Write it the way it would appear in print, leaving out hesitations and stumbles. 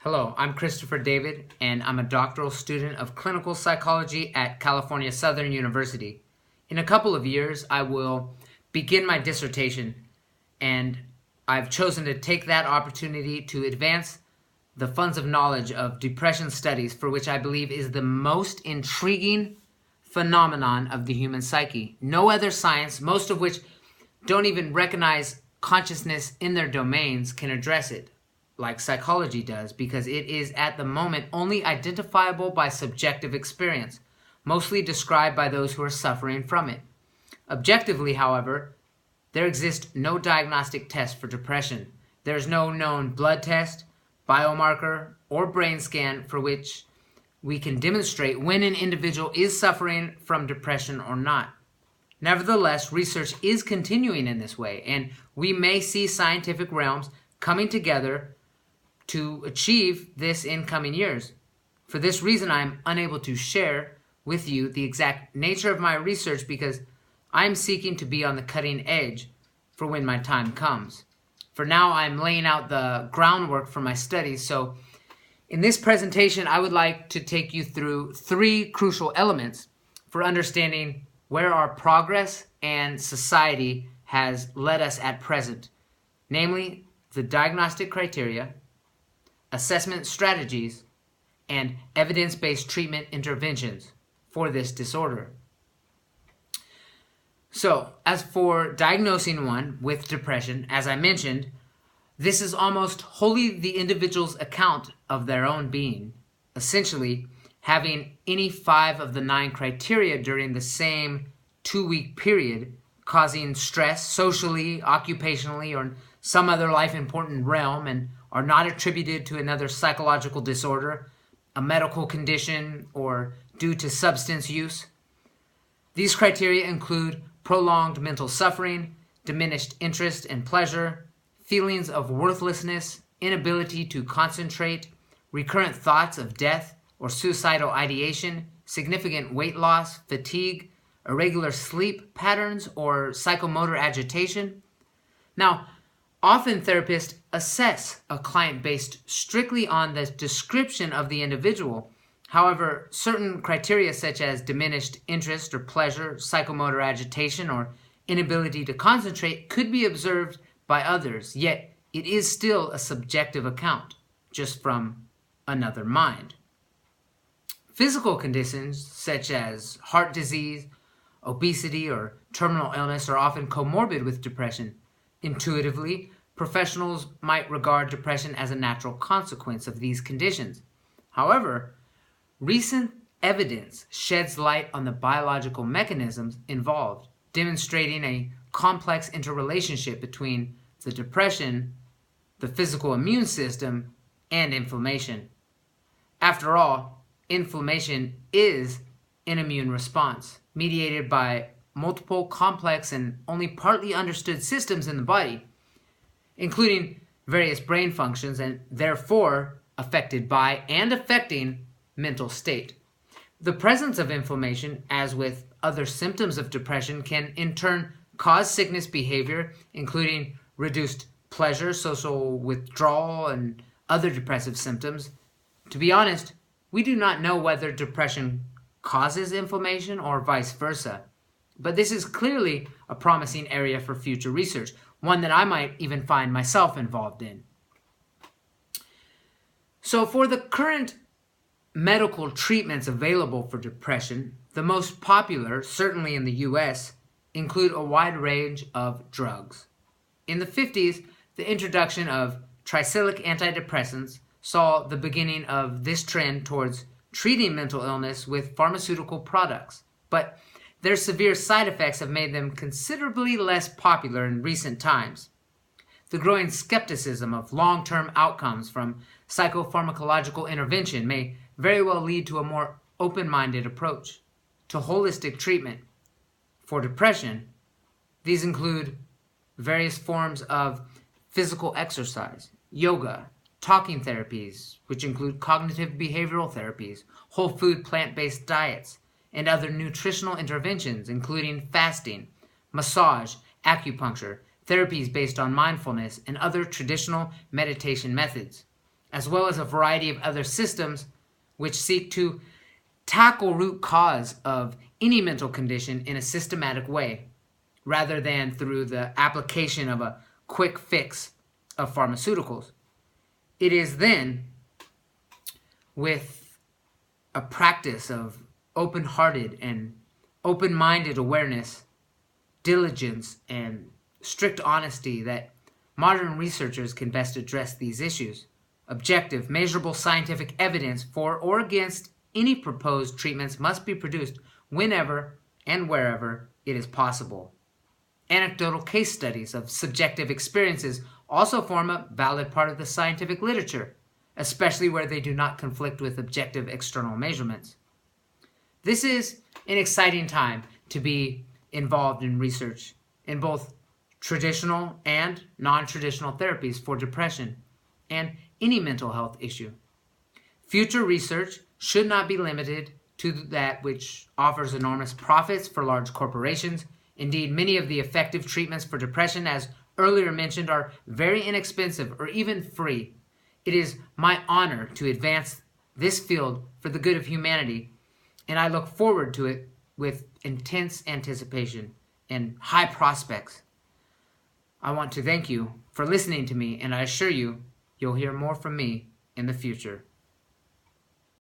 Hello, I'm Christopher David, and I'm a doctoral student of clinical psychology at California Southern University. In a couple of years, I will begin my dissertation, and I've chosen to take that opportunity to advance the funds of knowledge of depression studies, for which I believe is the most intriguing phenomenon of the human psyche. No other science, most of which don't even recognize consciousness in their domains, can address it like psychology does, because it is at the moment only identifiable by subjective experience, mostly described by those who are suffering from it. Objectively, however, there exists no diagnostic test for depression. There is no known blood test, biomarker, or brain scan for which we can demonstrate when an individual is suffering from depression or not. Nevertheless, research is continuing in this way, and we may see scientific realms coming together to achieve this in coming years. For this reason, I am unable to share with you the exact nature of my research because I am seeking to be on the cutting edge for when my time comes. For now, I am laying out the groundwork for my studies, so in this presentation, I would like to take you through three crucial elements for understanding where our progress and society has led us at present, namely the diagnostic criteria, assessment strategies, and evidence-based treatment interventions for this disorder. So, as for diagnosing one with depression, as I mentioned, this is almost wholly the individual's account of their own being, essentially having any 5 of the 9 criteria during the same 2-week period, causing stress socially, occupationally, or in some other life-important realm, and are not attributed to another psychological disorder, a medical condition, or due to substance use. These criteria include prolonged mental suffering, diminished interest and pleasure, feelings of worthlessness, inability to concentrate, recurrent thoughts of death or suicidal ideation, significant weight loss, fatigue, irregular sleep patterns, or psychomotor agitation. Now, often therapists assess a client based strictly on the description of the individual. However, certain criteria such as diminished interest or pleasure, psychomotor agitation, or inability to concentrate could be observed by others, yet it is still a subjective account, just from another mind. Physical conditions such as heart disease, obesity, or terminal illness are often comorbid with depression. Intuitively, professionals might regard depression as a natural consequence of these conditions. However, recent evidence sheds light on the biological mechanisms involved, demonstrating a complex interrelationship between the depression, the physical immune system, and inflammation. After all, inflammation is an immune response mediated by multiple complex and only partly understood systems in the body, including various brain functions, and therefore affected by and affecting mental state. The presence of inflammation, as with other symptoms of depression, can in turn cause sickness behavior, including reduced pleasure, social withdrawal, and other depressive symptoms. To be honest, we do not know whether depression causes inflammation or vice versa. But this is clearly a promising area for future research, one that I might even find myself involved in. So for the current medical treatments available for depression, the most popular, certainly in the US, include a wide range of drugs. In the 50s, the introduction of tricyclic antidepressants saw the beginning of this trend towards treating mental illness with pharmaceutical products, but their severe side effects have made them considerably less popular in recent times. The growing skepticism of long-term outcomes from psychopharmacological intervention may very well lead to a more open-minded approach to holistic treatment. For depression, these include various forms of physical exercise, yoga, talking therapies, which include cognitive behavioral therapies, whole food plant-based diets, and other nutritional interventions, including fasting, massage, acupuncture, therapies based on mindfulness, and other traditional meditation methods. as well as a variety of other systems which seek to tackle root cause of any mental condition in a systematic way, rather than through the application of a quick fix of pharmaceuticals. It is then with a practice of open-hearted and open-minded awareness, diligence, and strict honesty that modern researchers can best address these issues. Objective, measurable scientific evidence for or against any proposed treatments must be produced whenever and wherever it is possible. Anecdotal case studies of subjective experiences also form a valid part of the scientific literature, especially where they do not conflict with objective external measurements. This is an exciting time to be involved in research in both traditional and non-traditional therapies for depression and any mental health issue. Future research should not be limited to that which offers enormous profits for large corporations. Indeed, many of the effective treatments for depression, as earlier mentioned, are very inexpensive or even free. It is my honor to advance this field for the good of humanity, and I look forward to it with intense anticipation and high prospects. I want to thank you for listening to me, and I assure you, you'll hear more from me in the future.